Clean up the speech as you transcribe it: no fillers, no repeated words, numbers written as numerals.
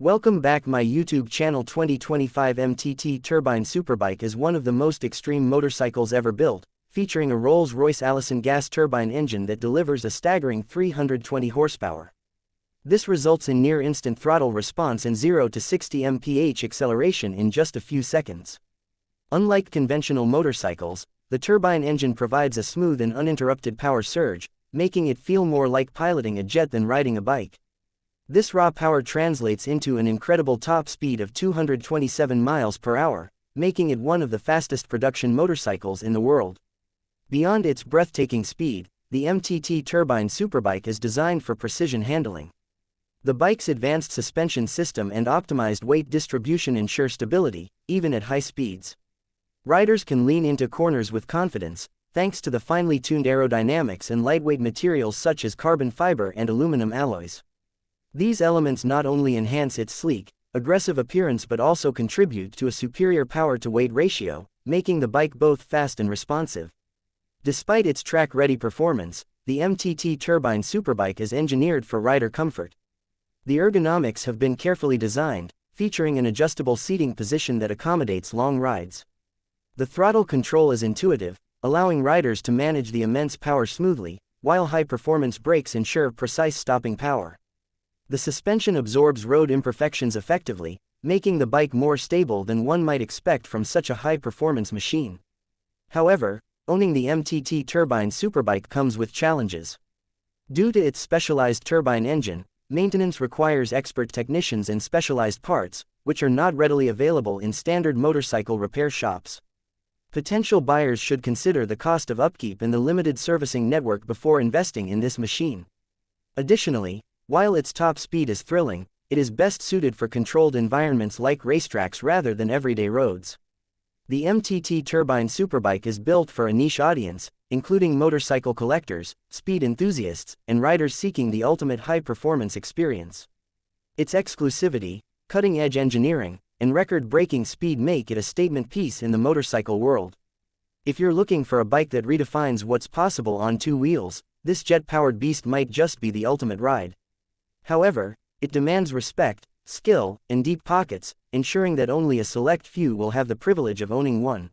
Welcome back my YouTube channel. 2025 MTT Turbine Superbike is one of the most extreme motorcycles ever built, featuring a Rolls-Royce Allison gas turbine engine that delivers a staggering 320 horsepower. This results in near-instant throttle response and 0 to 60 mph acceleration in just a few seconds. Unlike conventional motorcycles, the turbine engine provides a smooth and uninterrupted power surge, making it feel more like piloting a jet than riding a bike. This raw power translates into an incredible top speed of 227 miles per hour, making it one of the fastest production motorcycles in the world. Beyond its breathtaking speed, the MTT Turbine Superbike is designed for precision handling. The bike's advanced suspension system and optimized weight distribution ensure stability, even at high speeds. Riders can lean into corners with confidence, thanks to the finely tuned aerodynamics and lightweight materials such as carbon fiber and aluminum alloys. These elements not only enhance its sleek, aggressive appearance but also contribute to a superior power-to-weight ratio, making the bike both fast and responsive. Despite its track-ready performance, the MTT Turbine Superbike is engineered for rider comfort. The ergonomics have been carefully designed, featuring an adjustable seating position that accommodates long rides. The throttle control is intuitive, allowing riders to manage the immense power smoothly, while high-performance brakes ensure precise stopping power. The suspension absorbs road imperfections effectively, making the bike more stable than one might expect from such a high-performance machine. However, owning the MTT Turbine Superbike comes with challenges. Due to its specialized turbine engine, maintenance requires expert technicians and specialized parts, which are not readily available in standard motorcycle repair shops. Potential buyers should consider the cost of upkeep and the limited servicing network before investing in this machine. Additionally, while its top speed is thrilling, it is best suited for controlled environments like racetracks rather than everyday roads. The MTT Turbine Superbike is built for a niche audience, including motorcycle collectors, speed enthusiasts, and riders seeking the ultimate high-performance experience. Its exclusivity, cutting-edge engineering, and record-breaking speed make it a statement piece in the motorcycle world. If you're looking for a bike that redefines what's possible on two wheels, this jet-powered beast might just be the ultimate ride. However, it demands respect, skill, and deep pockets, ensuring that only a select few will have the privilege of owning one.